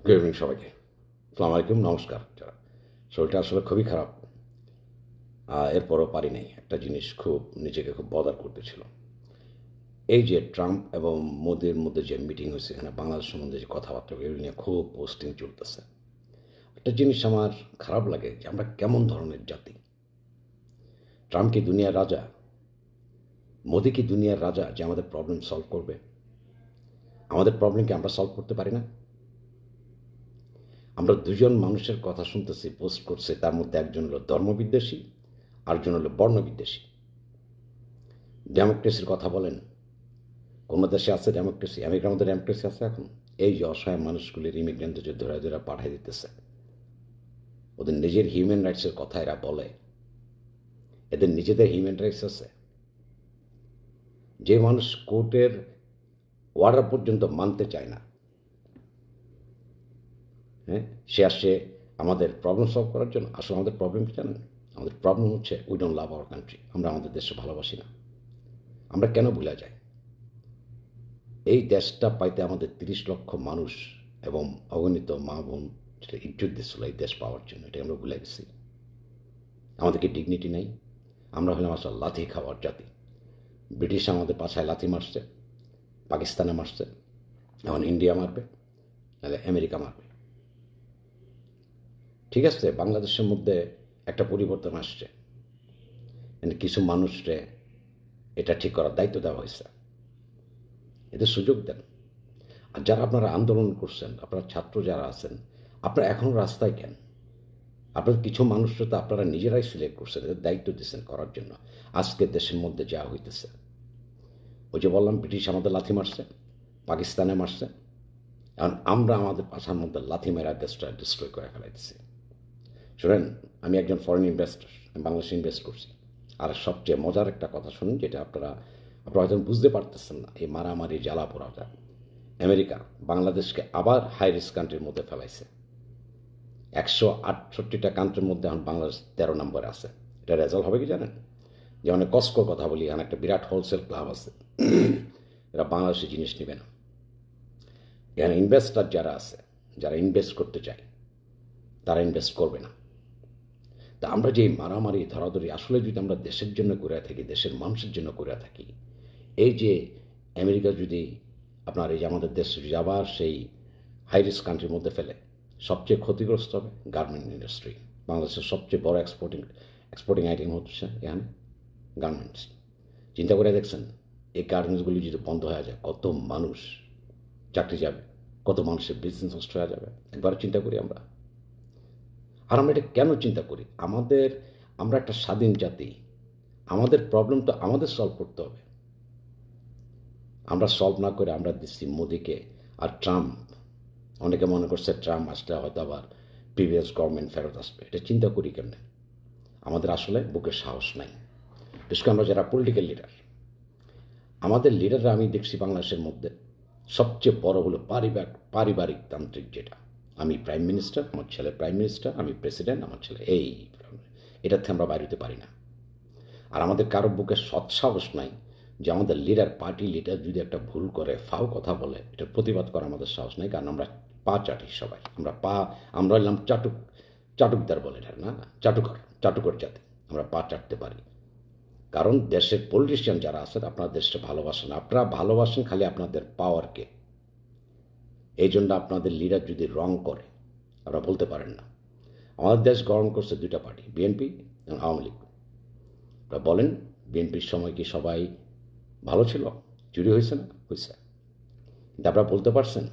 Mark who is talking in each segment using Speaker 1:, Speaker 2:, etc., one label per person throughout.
Speaker 1: Good evening সবাইকে। আসসালামু আলাইকুম, নমস্কার। যারা শরীরটা আসলে খুবই খারাপ, এরপরও পারি নাই। একটা জিনিস নিজেকে খুব বদার করতেছিল। এই যে ট্রাম্প এবং মোদির মধ্যে যে মিটিং হয়েছে, এখানে বাংলাদেশ সম্বন্ধে যে কথাবার্তা এগুলো নিয়ে খুব পোস্টিং চলতেছে। একটা জিনিস আমার খারাপ লাগে যে আমরা কেমন ধরনের জাতি। ট্রাম্প কি দুনিয়ার রাজা? মোদি কি দুনিয়ার রাজা যে আমাদের প্রবলেম সলভ করবে? আমাদের প্রবলেম কি আমরা সলভ করতে পারি না? আমরা দুজন মানুষের কথা শুনতেছি, পোস্ট করছে, তার মধ্যে একজন হলো ধর্মবিদ্বেষী, আরেকজন হলো বর্ণবিদ্বেষী। ডেমোক্রেসির কথা বলেন, কোনো দেশে আছে ডেমোক্রেসি? আমেরিকার মধ্যে ডেমোক্রেসি আছে এখন? এই যে অসহায় মানুষগুলির ইমিগ্রেন্টদের যে ধরে ধরে পাঠিয়ে দিতেছে, ওদের নিজের হিউম্যান রাইটসের কথা এরা বলে, এদের নিজেদের হিউম্যান রাইটস আছে? যে মানুষ কোর্টের অর্ডার পর্যন্ত মানতে চায় না, হ্যাঁ, সে আসছে আমাদের প্রবলেম সলভ করার জন্য। আসলে আমাদের প্রবলেম কি জানেন? আমাদের প্রবলেম হচ্ছে we don't love our country. আমরা আমাদের দেশে ভালোবাসি না। আমরা কেন ভুলে যাই? এই দেশটা পাইতে আমাদের ৩০ লক্ষ মানুষ এবং অগণিত মা বোন সেটা ইজ্জত দিচ্ছিল এই দেশ পাওয়ার জন্য। এটা আমরা ভুলে গেছি। আমাদেরকে ডিগনিটি নাই। আমরা হলাম আসলে লাথি খাওয়ার জাতি। ব্রিটিশ আমাদের পাছায় লাথি মারছে, পাকিস্তানে মারছে, এখন ইন্ডিয়া মারবে, নাহলে আমেরিকা মারবে। ঠিক আছে, বাংলাদেশের মধ্যে একটা পরিবর্তন আসছে, মানে কিছু মানুষরে এটা ঠিক করার দায়িত্ব দেওয়া হয়েছে। এদের সুযোগ দেন। আর যারা আপনারা আন্দোলন করছেন, আপনারা ছাত্র যারা আছেন, আপনারা এখনও রাস্তায় কেন? আপনাদের কিছু মানুষরা তো আপনারা নিজেরাই সিলেক্ট করছেন, এদের দায়িত্ব দিচ্ছেন করার জন্য। আজকে দেশের মধ্যে যা হইতেছে, ওই যে বললাম ব্রিটিশ আমাদের লাথি মারছে, পাকিস্তানে মারছে, এখন আমরা আমাদের পাশার মধ্যে লাথি মেরা দেশটা ডিস্ট্রয় করে ফেলাইতেছি। শুনেন, আমি একজন ফরেন ইনভেস্টর, আমি বাংলাদেশে ইনভেস্ট করছি। আর সবচেয়ে মজার একটা কথা শুনুন, যেটা আপনারা হয়তো বুঝতে পারতেছেন না। এই মারামারি জ্বালা পোড়াটা, আমেরিকা বাংলাদেশকে আবার হাই রিস্ক কান্ট্রির মধ্যে ফেলাইছে। ১৬৮টা কান্ট্রির মধ্যে এখন বাংলাদেশ ১৩ নম্বরে আছে। এটা রেজাল্ট হবে কি জানেন? যেমন কস্কোর কথা বলি, এখানে একটা বিরাট হোলসেল ক্লাব আছে, এরা বাংলাদেশি জিনিস নেবে না। এখানে ইনভেস্টার যারা আছে, যারা ইনভেস্ট করতে চায়, তারা ইনভেস্ট করবে না। তা আমরা যে মারামারি ধরাধরি আসলে যদি আমরা দেশের জন্য করে থাকি, দেশের মানুষের জন্য করে থাকি, এই যে আমেরিকা যদি আপনার এই যে আমাদের দেশ যদি আবার সেই হাই রিস্ক কান্ট্রির মধ্যে ফেলে, সবচেয়ে ক্ষতিগ্রস্ত হবে গার্মেন্ট ইন্ডাস্ট্রি। বাংলাদেশের সবচেয়ে বড় এক্সপোর্টিং আইটেম হচ্ছে এখানে গার্মেন্টস। চিন্তা করে দেখছেন, এই গার্মেন্টসগুলি যদি বন্ধ হয়ে যায়, কত মানুষ চাকরি যাবে, কত মানুষের বিজনেস নষ্ট হয়ে যাবে। একবার চিন্তা করি আমরা। আর আমরা এটা কেন চিন্তা করি? আমরা একটা স্বাধীন জাতি, আমাদের প্রবলেম তো আমাদের সলভ করতে হবে। আমরা সলভ না করে আমরা দিচ্ছি মোদিকে আর ট্রাম্প। অনেকে মনে করছে ট্রাম্প আসলে হয়তো আবার প্রিভিয়াস গভর্নমেন্ট ফেরত আসবে। এটা চিন্তা করি কেমনে? আমাদের আসলে বুকে সাহস নাই। বিশেষ করে আমরা যারা পলিটিক্যাল লিডার, আমাদের লিডাররা আমি দেখছি বাংলাদেশের মধ্যে সবচেয়ে বড় হলো পারিবারিক তান্ত্রিক। যেটা আমি প্রাইম মিনিস্টার, আমার ছেলে প্রাইম মিনিস্টার, আমি প্রেসিডেন্ট, আমার ছেলে এই, এটাতে আমরা বাইরে হতে পারি না। আর আমাদের কারো বুকে সৎসাহস নাই যে আমাদের লিডার, পার্টি লিডার যদি একটা ভুল করে, ফাও কথা বলে, এটার প্রতিবাদ করা আমাদের সাহস নাই। কারণ আমরা পা চাটি সবাই। আমরা এলাম চাটুকদার বলে এটা না, চাটুকর জাতি। আমরা পা চাটতে পারি। কারণ দেশের পলিটিশিয়ান যারা আছেন, আপনারা দেশটা ভালোবাসেন, আপনারা ভালোবাসেন খালি আপনাদের পাওয়ারকে। এই জন্য আপনাদের লিডার যদি রং করে, আপনারা বলতে পারেন না। আমাদের দেশ গঠন করছে দুইটা পার্টি, বিএনপি এবং আওয়ামী লীগ। আপনারা বলেন, বিএনপির সময় কি সবাই ভালো ছিল? চুরি হয়েছে না? হয়েছে। কিন্তু আপনারা বলতে পারছেন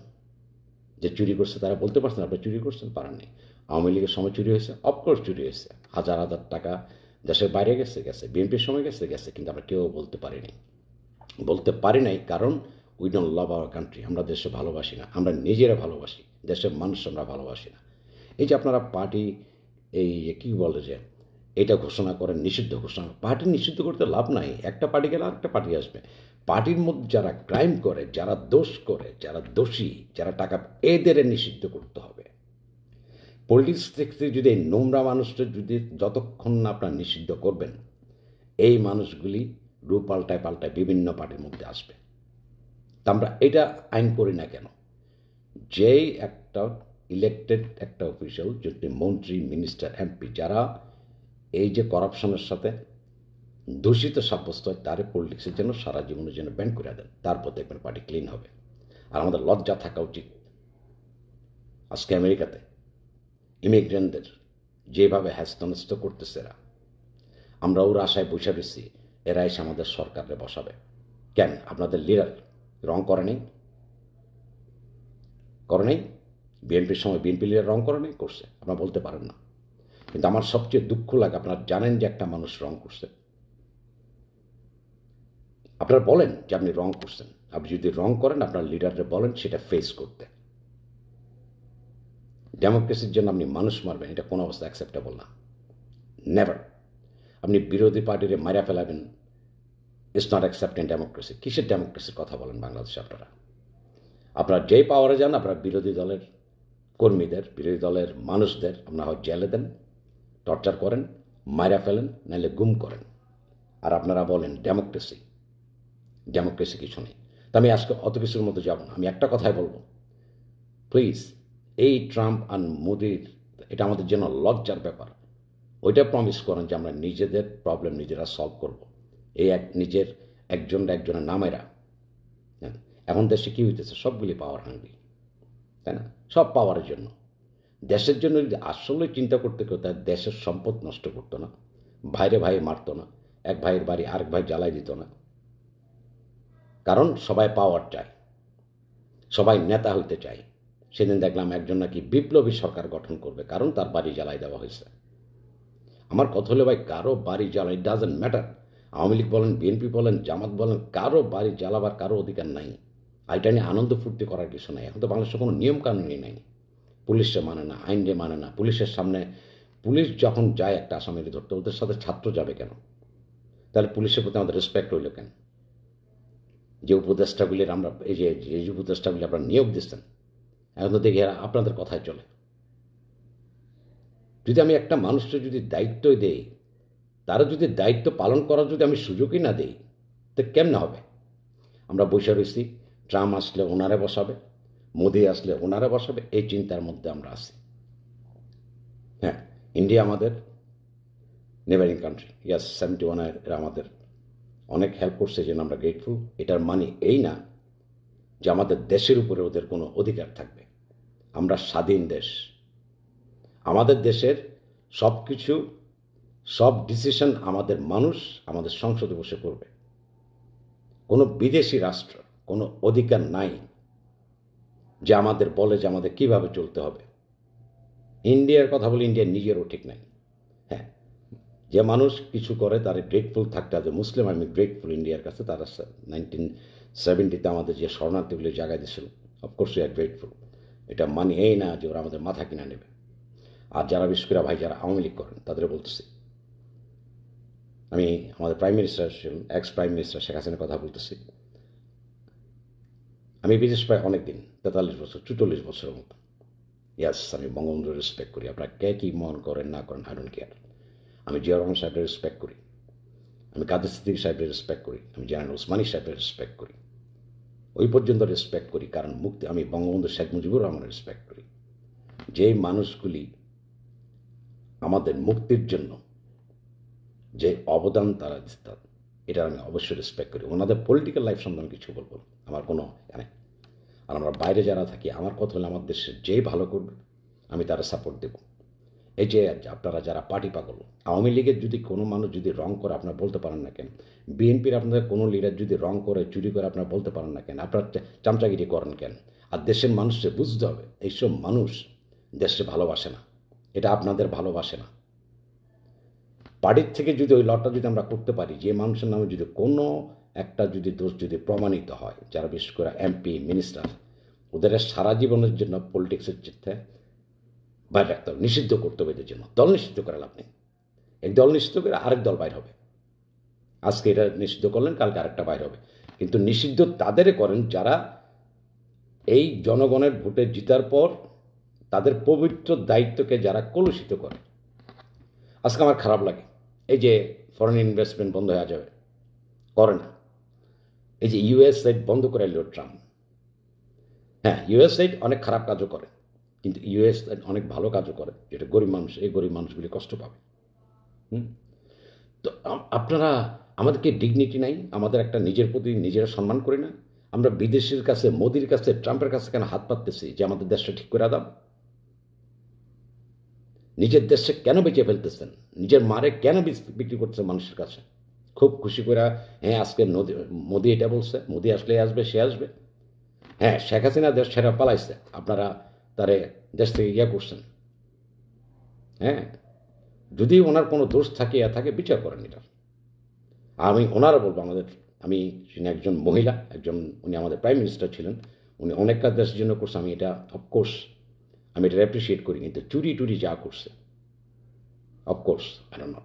Speaker 1: যে চুরি করছে? তারা বলতে পারছেন আপনারা চুরি করছেন? পারেননি। আওয়ামী লীগের সময় চুরি হয়েছে? অফকোর্স চুরি হয়েছে। হাজার হাজার টাকা দেশের বাইরে গেছে। বিএনপির সময় গেছে, কিন্তু আমরা কেউ বলতে পারি নাই। কারণ we don't love our country. আমরা দেশে ভালোবাসি না। আমরা নিজেরা ভালোবাসি, দেশের মানুষ আমরা ভালোবাসি না। এই যে আপনারা পার্টি, এই কী বলে যে এটা ঘোষণা করেন, নিষিদ্ধ ঘোষণা। পার্টি নিষিদ্ধ করতে লাভ নাই। একটা পার্টি গেলে আরেকটা পার্টি আসবে। পার্টির মধ্যে যারা ক্রাইম করে, যারা দোষ করে, যারা দোষী, যারা টাকা, এদের নিষিদ্ধ করতে হবে। পলিটিক্স থেকে যদি এই নোংরা মানুষটা যদি যতক্ষণ না আপনার নিষিদ্ধ করবেন, এই মানুষগুলি রূপ পাল্টায় বিভিন্ন পার্টির মধ্যে আসবে। তা আমরা এটা আইন করি না কেন? যেই একটা ইলেক্টেড একটা অফিসিয়াল, যদি মন্ত্রী, মিনিস্টার, এমপি, যারা এই যে করাপশনের সাথে দূষিত সাব্যস্ত হয়, তার পলিটিক্সের জন্য সারা জীবনের জন্য ব্যান করে দেন, তারপর দেখবেন পার্টি ক্লিন হবে। আর আমাদের লজ্জা থাকা উচিত। আজকে আমেরিকাতে ইমিগ্রেন্টদের যেভাবে হ্যাস্তন্যস্ত করতেছে এরা, আমরা ওর আশায় বসে রয়েছি এরা এসে আমাদের সরকারে বসাবে। কেন? আপনাদের লিডার রং করে নেই? করে নেই? বিএনপির সময় বিএনপি লিডার রং করে নেই? করছে, আপনারা বলতে পারেন না। কিন্তু আমার সবচেয়ে দুঃখ লাগে, আপনারা জানেন যে একটা মানুষ রং করছে, আপনারা বলেন যে আপনি রং করছেন। আপনি যদি রং করেন আপনার লিডাররে বলেন সেটা ফেস করতে। ডেমোক্রেসির জন্য আপনি মানুষ মারবেন, এটা কোনো অবস্থা অ্যাকসেপ্টেবল না, নেভার। আপনি বিরোধী পার্টিরে মারা ফেলাবেন, it's not accept in democracy. কিসের ডেমোক্রেসির কথা বলেন বাংলাদেশে আপনারা? আপনারা যেই পাওয়ারে যান, আপনারা বিরোধী দলের কর্মীদের, বিরোধী দলের মানুষদের আপনারা হয় জেলে দেন, টর্চার করেন, মারা ফেলেন, নাহলে গুম করেন। আর আপনারা বলেন ডেমোক্রেসি। ডেমোক্রেসি কিছু নেই। তা আমি আজকে অত কিছুর মধ্যে যাব না। আমি একটা কথাই বলবো, প্লিজ, এই ট্রাম্প আর মোদির, এটা আমাদের জন্য লজ্জার ব্যাপার। ওইটা প্রমিস করেন যে আমরা নিজেদের প্রবলেম নিজেরা সলভ করব। এই নিজের একজনের নামেরা। এখন দেশে কী হইতেছে? সবগুলি পাওয়ার হাঙ্গি, তাই না? সব পাওয়ারের জন্য। দেশের জন্য যদি আসলে চিন্তা করতে কেউ, তার দেশের সম্পদ নষ্ট করতো না, ভাইরে ভাই মারতো না, এক ভাইয়ের বাড়ি আরেক ভাই জ্বালাই দিত না। কারণ সবাই পাওয়ার চায়, সবাই নেতা হইতে চায়। সেদিন দেখলাম একজন নাকি বিপ্লবী সরকার গঠন করবে, কারণ তার বাড়ি জ্বালাই দেওয়া হয়েছে। আমার কথা হলো ভাই, কারো বাড়ি জ্বালাই, it doesn't matter. Awami League বলেন, বিএনপি বলেন, জামাত বলেন, কারো বাড়ি জ্বালাবার কারো অধিকার নাই। এটা নিয়ে আনন্দ ফুর্তি করার কিছু নাই। এখন তো বাংলাদেশে কোনো নিয়ম কানুনই নাই। পুলিশে মানে না, আইনরে মানে না। পুলিশের সামনে, পুলিশ যখন যায় একটা আসামিকে ধরতে, ওদের সাথে ছাত্র যাবে কেন? তাহলে পুলিশের প্রতি আমাদের রেসপেক্ট হইল কেন? যে উপদেষ্টাগুলির আমরা, এই যে উপদেষ্টাগুলি আপনারা নিয়োগ দিচ্ছেন, এখন তো দেখি এরা আপনাদের কথায় চলে। যদি আমি একটা মানুষকে যদি দায়িত্ব দেই, তারা যদি দায়িত্ব পালন করার যদি আমি সুযোগই না দিই, তো কেমনে হবে? আমরা বসে রয়েছি, ট্রাম্প আসলে ওনারে বসাবে, মোদি আসলে ওনারে বসাবে, এই চিন্তার মধ্যে আমরা আছি। হ্যাঁ, ইন্ডিয়া আমাদের নেবারিং কান্ট্রি, ইয়াস, 71 এরা আমাদের অনেক হেল্প করছে, যেন আমরা গ্রেটফুল। এটার মানে এই না যে আমাদের দেশের উপরে ওদের কোনো অধিকার থাকবে। আমরা স্বাধীন দেশ। আমাদের দেশের সব কিছু, সব ডিসিশন আমাদের মানুষ আমাদের সংসদে বসে করবে। কোনো বিদেশি রাষ্ট্র কোনো অধিকার নাই যে আমাদের বলে যে আমাদের কীভাবে চলতে হবে। ইন্ডিয়ার কথা বলি, ইন্ডিয়ার নিজেরও ঠিক নাই। হ্যাঁ, যে মানুষ কিছু করে তার গ্রেটফুল থাকতে হবে। মুসলিম, আমি গ্রেটফুল ইন্ডিয়ার কাছে। তারা 1970 আমাদের যে শরণার্থীগুলি জায়গায় দিয়েছিল, অফকোর্স উই আর গ্রেটফুল। এটা মানে এই না যে ওরা আমাদের মাথা কিনা নেবে। আর যারা বিশেষ করে ভাই যারা আওয়ামী লীগ করেন, তাদের বলতেছি, আমি আমাদের prime minister, x prime minister Sheikh হাসিনার কথা বলতেছি। আমি বিদেশ প্রায় অনেক দিন, 43 বছর, 44 বছরের মতো। ইয়াস, আমি বঙ্গবন্ধুর রেসপেক্ট করি। আপনারা কে কী মন করেন না করেন, আই ডোন্ট কেয়ার। আমি জিয়া রহমান সাহেবের রেসপেক্ট করি, আমি কাদের সিদ্দিকী সাহেবের রেসপেক্ট করি, আমি জেনারেল ওসমানী সাহেবের রেসপেক্ট করি। ওই পর্যন্ত রেসপেক্ট করি, কারণ মুক্তি, আমি বঙ্গবন্ধু শেখ মুজিবুর রহমানের রেসপেক্ট করি। যেই মানুষগুলি আমাদের মুক্তির জন্য যে অবদান তারা দিতেন, এটা আমি অবশ্যই রেসপেক্ট করি। ওনাদের পলিটিক্যাল লাইফ সম্বন্ধে আমি কিছু বলবো, আমার কোনো জানে। আর আমরা বাইরে যারা থাকি, আমার কথা হলে আমার দেশে যেই ভালো করবে আমি তারা সাপোর্ট দেব। এই যে আপনারা যারা পার্টি পাগল, আওয়ামী লীগের যদি কোনো মানুষ যদি রং করে, আপনারা বলতে পারেন না কেন? বিএনপির আপনাদের কোনো লিডার যদি রং করে, চুরি করে, আপনারা বলতে পারেন না কেন? আপনারা চামচাগিরি করেন কেন? আর দেশের মানুষকে বুঝতে হবে, এইসব মানুষ দেশকে ভালোবাসে না, এটা আপনাদের ভালোবাসে না। পার্টির থেকে যদি ওই লটটা যদি আমরা করতে পারি, যে মানুষের নামে যদি কোনো একটা যদি দোষ যদি প্রমাণিত হয়, যারা বিশেষ করে এমপি, মিনিস্টার, ওদের সারা জীবনের জন্য পলিটিক্সের চিন্তায় বাইরে রাখতে হবে, নিষিদ্ধ করতে হবে এদের জন্য। দল নিষিদ্ধ করে লাভ নেই। এক দল নিষিদ্ধ করে আরেক দল বাইর হবে। আজকে এটা নিষিদ্ধ করলেন, কালকে আরেকটা বাইর হবে। কিন্তু নিষিদ্ধ তাদেরই করেন যারা এই জনগণের ভোটে জিতার পর তাদের পবিত্র দায়িত্বকে যারা কলুষিত করে। আজকে আমার খারাপ লাগে, এই যে ফরেন ইনভেস্টমেন্ট বন্ধ হয়ে যাবে, করে না। এই যে ইউএস সাইড বন্ধ করে এলো ট্রাম্প। হ্যাঁ, ইউএস সাইড অনেক খারাপ কাজও করে, কিন্তু ইউএস অনেক ভালো কাজও করে, যেটা গরিব মানুষ, এই গরিব মানুষগুলি কষ্ট পাবে। হুম তো আপনারা, আমাদেরকে ডিগনিটি নাই, আমাদের একটা নিজের প্রতি নিজেরা সম্মান করি না। আমরা বিদেশের কাছে, মোদির কাছে, ট্রাম্পের কাছে কেন হাত পাততেছি যে আমাদের দেশটা ঠিক করে দাও? নিজের দেশে কেন বেঁচে ফেলতেছেন? নিজের মারে কেন বিক্রি করতেছেন মানুষের কাছে? খুব খুশি করে, হ্যাঁ আজকে মোদি এটা বলছে, মোদি আসলে আসবে, সে আসবে। হ্যাঁ, শেখ হাসিনা দেশ ছেড়ে পালাইছে, আপনারা তারে দেশ থেকে ইয়া করছেন। হ্যাঁ, যদি ওনার কোনো দোষ থাকে থাকে বিচার করেন এটা। আমি ওনারা বলবো আমাদের, আমি একজন মহিলা, উনি আমাদের প্রাইম মিনিস্টার ছিলেন, উনি অনেক কাজ দেশের জন্য করছে, আমি এটা অফকোর্স আমি এটা অ্যাপ্রিসিয়েট করি, কিন্তু চুরি টুরি যা করছে অফকোর্স আই ডোন্ট নো।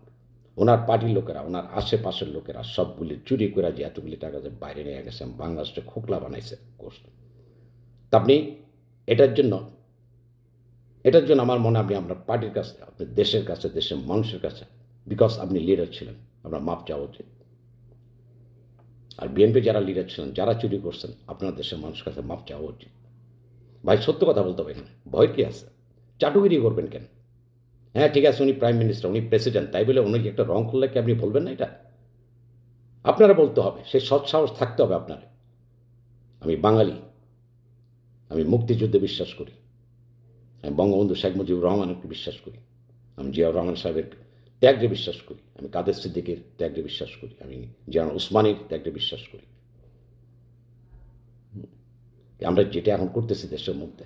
Speaker 1: ওনার পার্টির লোকেরা, ওনার আশেপাশের লোকেরা সবগুলি চুরি করে যে এতগুলি টাকা যে বাইরে নিয়ে গেছে, বাংলাদেশে খোকলা বানাইছে কোর্স। তা আপনি এটার জন্য আমার মনে, আপনি আপনার পার্টির কাছে, আপনার দেশের কাছে, দেশের মানুষের কাছে, বিকজ আপনি লিডার ছিলেন, আপনার মাপ চাওয়া উচিত। আর বিএনপি যারা লিডার ছিলেন, যারা চুরি করছেন, আপনার দেশের মানুষের কাছে মাপ চাওয়া উচিত। ভাই সত্য কথা বলতে হবে, এখানে ভয় কি আছে? চাটুগিরি করবেন কেন? হ্যাঁ ঠিক আছে, উনি প্রাইম মিনিস্টার, উনি প্রেসিডেন্ট, তাই বলে উনি একটা রং করলে কি আপনি বলবেন না? এটা আপনারা বলতে হবে, সেই সৎ সাহস থাকতে হবে আপনার। আমি বাঙালি, আমি মুক্তিযুদ্ধে বিশ্বাস করি, আমি বঙ্গবন্ধু শেখ মুজিবুর রহমানকে বিশ্বাস করি, আমি জিয়াউর রহমান সাহেবের ত্যাগকে বিশ্বাস করি, আমি কাদের সিদ্দিকের ত্যাগকে বিশ্বাস করি, আমি জিয়াউর উসমানীর ত্যাগকে বিশ্বাস করি। আমরা যেটা এখন করতেছি দেশের মধ্যে,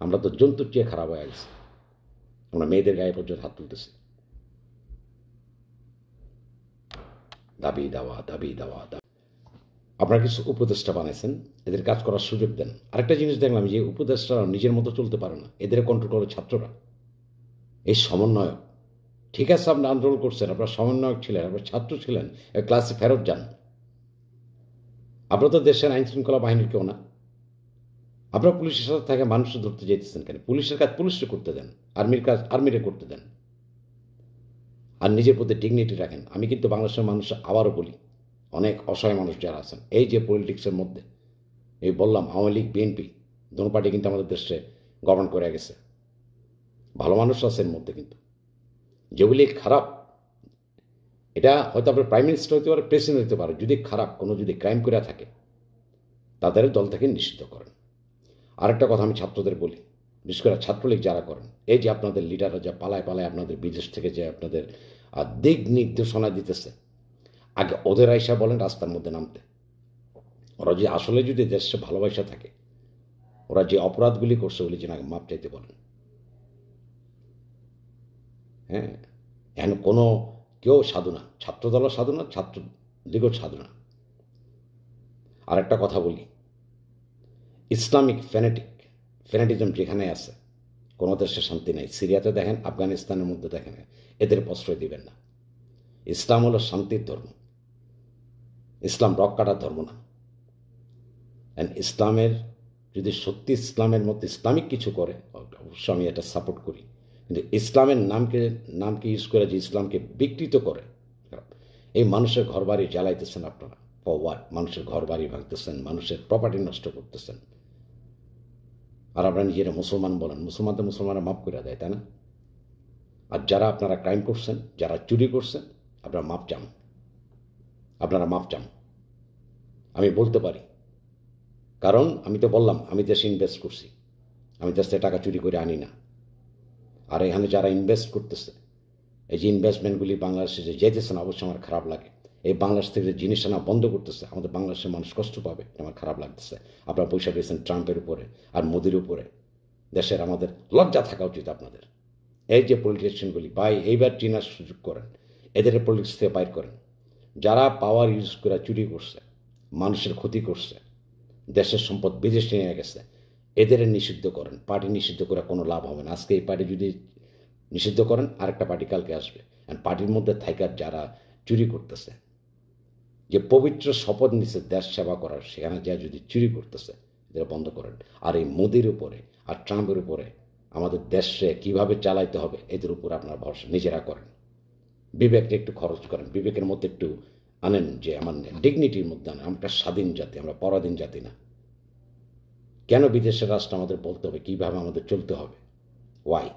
Speaker 1: আমরা তো জন্তুর চেয়ে খারাপ হয়ে গেছি। আমরা মেয়েদের গায়ে পর্যন্ত হাত তুলতেছি, দাবি দেওয়া, দাবি দেওয়া। আপনারা কিছু উপদেষ্টা বানাইছেন, এদের কাজ করার সুযোগ দেন। আরেকটা জিনিস দেখলাম, যে উপদেষ্টারা নিজের মতো চলতে পারে না, এদের কন্ট্রোল করে ছাত্ররা। এই সমন্বয়ক, ঠিক আছে আপনি আন্দোলন করছেন, আপনার সমন্বয়ক ছিলেন, আপনার ছাত্র ছিলেন, ক্লাসে ফেরত যান। আপনারা তো দেশের আইন শৃঙ্খলা বাহিনীর কেউ না, আপনারা পুলিশের সাথে থাকে মানুষ ধরতে যেতেছেন কেন? পুলিশের কাজ পুলিশে করতে দেন, আর্মির কাজ আর্মিরে করতে দেন, আর নিজের প্রতি ডিগনিটি রাখেন। আমি কিন্তু বাংলাদেশের মানুষ আবারও বলি, অনেক অসহায় মানুষ যারা আছেন এই যে পলিটিক্সের মধ্যে, এই বললাম আওয়ামী লীগ বিএনপি দোনো পার্টি কিন্তু আমাদের দেশে গভর্ন করে গেছে, ভালো মানুষ আছে এর মধ্যে, কিন্তু যেগুলি খারাপ, এটা হয়তো আপনার প্রাইম মিনিস্টার হতে পারে, প্রেসিডেন্ট হতে পারে, যদি খারাপ কোনো যদি ক্রাইম করে থাকে তাদের দল থেকে নিষিদ্ধ করেন। আরেকটা কথা আমি ছাত্রদের বলি, বিশেষ করে ছাত্রলীগ যারা করেন, এই যে আপনাদের লিডাররা যা পালায় পালায় আপনাদের বিদেশ থেকে যে আপনাদের দিক নির্দেশনা দিতেছে, আগে ওদের আইসা বলেন রাস্তার মধ্যে নামতে। ওরা যে আসলে যদি দেশে ভালোবাসা থাকে, ওরা যে অপরাধগুলি করছে ওগুলি যেন মাপ চাইতে বলেন। হ্যাঁ, এখন কোনো কেউ সাধু না, ছাত্রদলও সাধু না, ছাত্রলীগও সাধু না। আরেকটা কথা বলি, ইসলামিক ফ্যানেটিজম যেখানে আছে, কোনো দেশে শান্তি নেই। সিরিয়াতে দেখেন, আফগানিস্তানের মধ্যে দেখেন, এদের প্রশ্রয় দিবেন না। ইসলাম হলো শান্তির ধর্ম, ইসলাম রক কাটার ধর্ম না। ইসলামের যদি সত্যি ইসলামের মধ্যে ইসলামিক কিছু করে, অবশ্য আমি এটা সাপোর্ট করি, কিন্তু ইসলামের নামকে ইউজ করে যে ইসলামকে বিকৃত করে, এই মানুষের ঘর বাড়ি জ্বালাইতেছেন আপনারা। For what? মানুষের ঘর বাড়ি ভাঙতেছেন, মানুষের প্রপার্টি নষ্ট করতেছেন, আর আপনারা নিজেরা মুসলমান বলেন। মুসলমানরা মাফ করে দেয়, তাই না? আর যারা আপনারা ক্রাইম করছেন, যারা চুরি করছেন, আপনারা মাপ চান, আপনারা মাপ চান। আমি বলতে পারি, কারণ আমি তো বললাম আমি দেশে ইনভেস্ট করছি, আমি দেশ থেকে টাকা চুরি করে আনি না। আর এখানে যারা ইনভেস্ট করতেছে, এই যে ইনভেস্টমেন্টগুলি বাংলাদেশে যে যেতেছে না, অবশ্যই আমার খারাপ লাগে। এই বাংলাদেশ থেকে যে জিনিস আনা বন্ধ করতেছে, আমাদের বাংলাদেশের মানুষ কষ্ট পাবে, আমার খারাপ লাগতেছে। আপনারা পয়সা পেয়েছেন ট্রাম্পের উপরে আর মোদির উপরে, দেশের আমাদের লজ্জা থাকা উচিত আপনাদের। এই যে পলিটিশিয়ানগুলি, ভাই এইবার চিনার সুযোগ করেন, এদের পলিটিক্স থেকে বাইর করেন। যারা পাওয়ার ইউজ করে চুরি করছে, মানুষের ক্ষতি করছে, দেশের সম্পদ বিদেশে নিয়ে গেছে, এদের নিষিদ্ধ করেন। পার্টি নিষিদ্ধ করে কোনো লাভ হবে না। আজকে এই পার্টি যদি নিষিদ্ধ করেন, আরেকটা পার্টি কালকে আসবে। পার্টির মধ্যে থাকার যারা চুরি করতেছে, যে পবিত্র শপথ নিচ্ছে দেশ সেবা করার, সেখানে যা যদি চুরি করতেছে, এদের বন্ধ করেন। আর এই মোদির উপরে আর ট্রাম্পের উপরে আমাদের দেশে কিভাবে চালাইতে হবে, এদের উপর আপনারা ভরসা নিজেরা করেন। বিবেকটা একটু খরচ করেন, বিবেকের মধ্যে একটু আনেন, যে আমার ডিগনিটির মধ্যে আনেন। আমরা স্বাধীন জাতি, আমরা পরাধীন জাতি না। কেন বিদেশের রাষ্ট্র আমাদের বলতে হবে, কীভাবে আমাদের চলতে হবে? ওয়াই?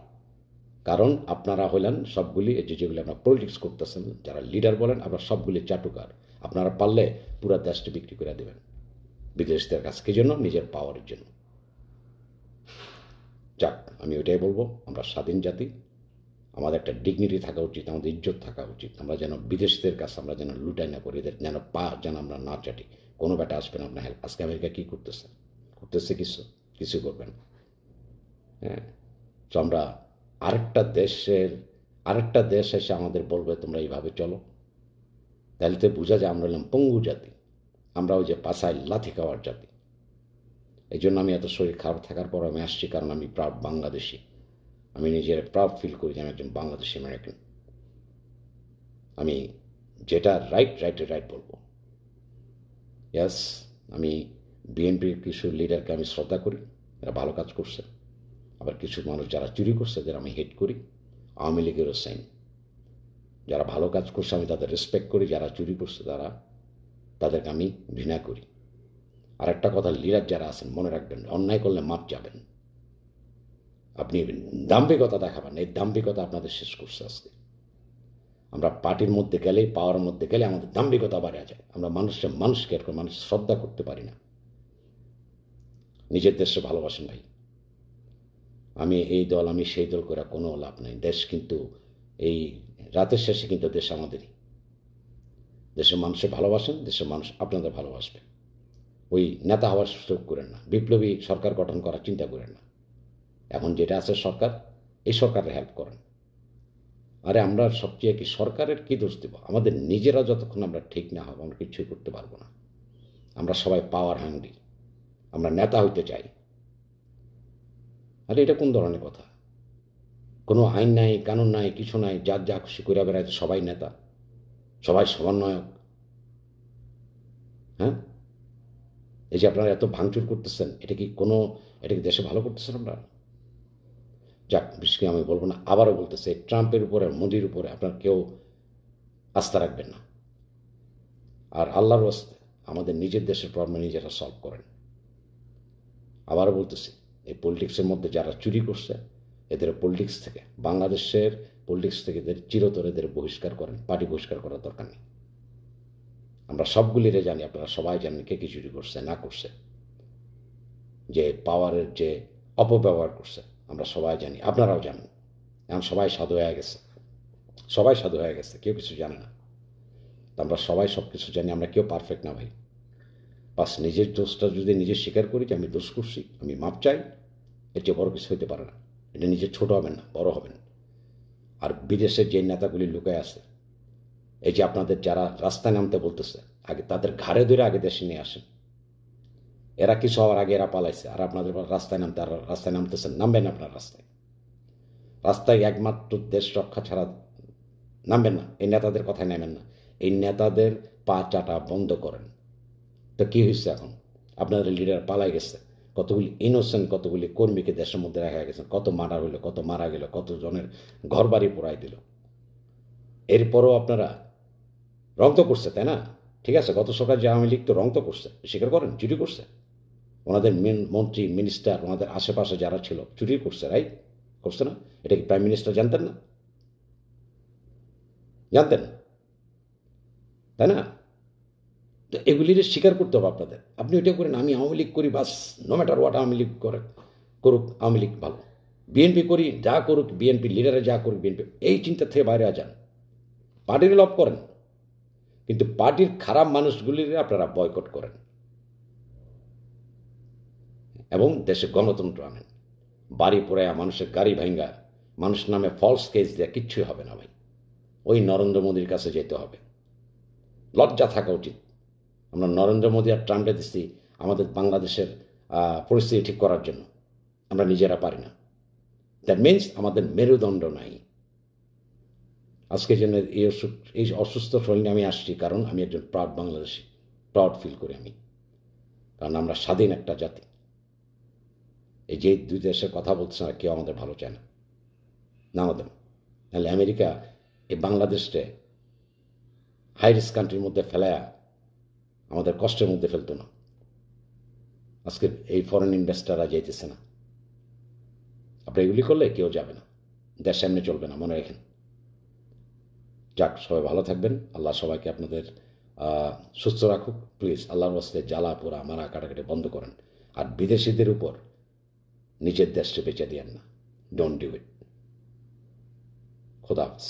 Speaker 1: কারণ আপনারা হলেন সবগুলি, এই যেগুলি আপনারা পলিটিক্স করতেছেন, যারা লিডার বলেন, আপনারা সবগুলি চাটুকার। আপনারা পারলে পুরো দেশটা বিক্রি করে দেবেন বিদেশিদের কাছে, কি জন্য? নিজের পাওয়ারের জন্য। যাক, আমি ওইটাই বলবো, আমরা স্বাধীন জাতি, আমাদের একটা ডিগনিটি থাকা উচিত, আমাদের ইজ্জত থাকা উচিত। আমরা যেন বিদেশিদের কাছে আমরা যেন লুটাই না করি, এদের যেন যেন আমরা না চাটি। কোনো ব্যাটা আসবে না আপনার হেল্প। আজকে আমেরিকা কী করতেছে? কিছু করবেন। হ্যাঁ, তো আমরা আরেকটা দেশ এসে আমাদের বলবে তোমরা এইভাবে চলো, তাহলে তো বোঝা যায় আমরা হলাম পঙ্গু জাতি, আমরা ওই যে পাছায় লাথি খাওয়ার জাতি। এই জন্য আমি এত শরীর খারাপ থাকার পর আমি আসছি, কারণ আমি প্রাউড বাংলাদেশি। আমি নিজের প্রাউড ফিল করি যে আমি একজন বাংলাদেশি আমেরিকান। আমি যেটা রাইট বলবো। ইয়াস, আমি বিএনপির কিছু লিডারকে আমি শ্রদ্ধা করি, এরা ভালো কাজ করছে। আবার কিছু মানুষ যারা চুরি করছে এদের আমি হেট করি। আওয়ামী লীগেরও সেম, যারা ভালো কাজ করছে আমি তাদের রেসপেক্ট করি, যারা চুরি করছে তাদেরকে আমি ঘৃণা করি। আর একটা কথা, লিডার যারা আছেন মনে রাখবেন, অন্যায় করলে মাপ যাবেন। আপনি দাম্ভিকতা দেখাবেন, এই দাম্ভিকতা আপনাদের শেষ করছে আজকে। আমরা পার্টির মধ্যে গেলেই, পাওয়ার মধ্যে গেলে আমাদের দাম্ভিকতা বাড়া যায়। আমরা মানুষকে এরকম মানুষ শ্রদ্ধা করতে পারি না। নিজের দেশে ভালোবাসেন ভাই। আমি এই দল, আমি সেই দল করে কোনো লাভ নেই। দেশ কিন্তু এই রাতের শেষে কিন্তু দেশ আমাদেরই। দেশের মানুষে ভালোবাসেন, দেশের মানুষ আপনাদের ভালোবাসবে। ওই নেতা হওয়ার সুযোগ করেন না, বিপ্লবী সরকার গঠন করার চিন্তা করেন না। এখন যেটা আছে সরকার, এই সরকারের হেল্প করেন। আরে আমরা সবচেয়ে কি সরকারের কি দোষ দেব? আমাদের নিজেরা যতক্ষণ আমরা ঠিক না হব আমরা কিছুই করতে পারবো না। আমরা সবাই পাওয়ার হাংরি, আমরা নেতা হইতে চাই। আরে এটা কোন ধরনের কথা? কোনো আইন নাই, কানুন নাই, কিছু নাই, যার যা খুশি করে বেড়াইতে সবাই নেতা, সবাই সমন্বয়ক। হ্যাঁ, এই যে আপনারা এত ভাঙচুর করতেছেন, এটা কি দেশে ভালো করতেছেন আপনারা? যাক, বিশেষ করে আমি বলবো না, আবারও বলতেছে, ট্রাম্পের উপরে, মোদির উপরে আপনার কেউ আস্থা রাখবেন না। আর আল্লাহর ওয়াস্তে আমাদের নিজের দেশের প্রবলেম নিজেরা সলভ করেন। আবারও বলতেছি, এই পলিটিক্সের মধ্যে যারা চুরি করছে এদের পলিটিক্স থেকে, বাংলাদেশের পলিটিক্স থেকে এদের চিরতরে এদের বহিষ্কার করেন। পার্টি বহিষ্কার করার দরকার নেই। আমরা সবগুলিরে জানি, আপনারা সবাই জানেন কে কি চুরি করছে না করছে, যে পাওয়ারের যে অপব্যবহার করছে আমরা সবাই জানি, আপনারাও জানেন। এখন সবাই সাধু হয়ে গেছে, কেউ কিছু জানে না। আমরা সবাই সব কিছু জানি, আমরা কেউ পারফেক্ট না ভাই। বাস নিজের দোষটা যদি নিজে স্বীকার করি যে আমি দোষ করছি, আমি মাপ চাই, এর চেয়ে বড় কিছু হইতে পারে না। এটা নিজে ছোট হবেন না, বড় হবেন। আর বিদেশের যে নেতাগুলি লুকায় আছে, এই যে আপনাদের যারা রাস্তায় নামতে বলতেছে, আগে তাদের ঘাড়ে ধরে আগে দেশে নিয়ে আসেন। এরা কিছু হওয়ার আগে এরা পালাইছে, আর আপনাদের রাস্তায় নামতেছেন। নামবেন আপনার রাস্তায় একমাত্র দেশ রক্ষা ছাড়া নামবেন না। এই নেতাদের কথায় নামেন না। এই নেতাদের পা চাটা বন্ধ করেন। তো কী হয়েছে এখন? আপনাদের লিডার পালাই গেছে, কতগুলি ইনোসেন্ট, কতগুলি কর্মীকে দেশের মধ্যে রাখা গেছে, কত মার্ডার হইলো, কত মারা গেল, কত জনের ঘর বাড়ি পোড়াই দিল। এরপরও আপনারা রং তো করছে, তাই না? ঠিক আছে, গত সরকার যে আওয়ামী লীগ তো রং তো করছে, স্বীকার করেন, চুরি করছে। ওনাদের মন্ত্রী মিনিস্টার, ওনাদের আশেপাশে যারা ছিল চুরি করছে, রাইট? করছে না? এটা কি প্রাইম মিনিস্টার জানতেন না? জানতেন, তাই না? তো এগুলির স্বীকার করতে হবে আপনাদের। আপনি ওইটা করেন, আমি আওয়ামী লীগ করি, বাস, no matter what Awami League করুক, আওয়ামী লীগ ভালো। বিএনপি করি, যা করুক বিএনপি, লিডারে যা করুক বিএনপি, এই চিন্তা থেকে বাইরে যান। পার্টির লাভ করেন, কিন্তু পার্টির খারাপ মানুষগুলির আপনারা বয়কট করেন এবং দেশে গণতন্ত্র আনেন। বাড়ি পোড়ায়া, মানুষের গাড়ি ভাঙ্গা, মানুষ নামে ফলস কেস দেওয়া কিচ্ছুই হবে না ভাই। ওই নরেন্দ্র মোদীর কাছে যেতে হবে। লজ্জা থাকা উচিত। আমরা নরেন্দ্র মোদী আর ট্রাম্পে দিচ্ছি আমাদের বাংলাদেশের পরিস্থিতি ঠিক করার জন্য, আমরা নিজেরা পারি না। দ্যাট মিনস আমাদের মেরুদণ্ড নাই। আজকে যেন এই অসুস্থ শরীরে আমি আসছি, কারণ আমি একজন প্রাউড বাংলাদেশি, প্রাউড ফিল করি আমি, কারণ আমরা স্বাধীন একটা জাতি। এই যে দুই দেশের কথা বলছে না, কেউ আমাদের ভালো চায় না, না আমাদের। নাহলে আমেরিকা এই বাংলাদেশকে হাই রিস্ক কান্ট্রির মধ্যে ফেলায়া আমাদের কষ্টের মধ্যে ফেলতো না। আজকে এই ফরেন ইনভেস্টাররা যাইতেছে না। আপনি এগুলি করলে কেউ যাবে না, দেশ সামনে চলবে না, মনে রাখেন। যাক, সবাই ভালো থাকবেন। আল্লাহ সবাইকে আপনাদের সুস্থ রাখুক। প্লিজ আল্লাহর ওয়াস্তে জ্বালা পোড়া মারা কাটাকাটি বন্ধ করেন। আর বিদেশিদের উপর নিজের দেশকে বেঁচে দিয়েন না। Don't do it. খোদা হাফেজ।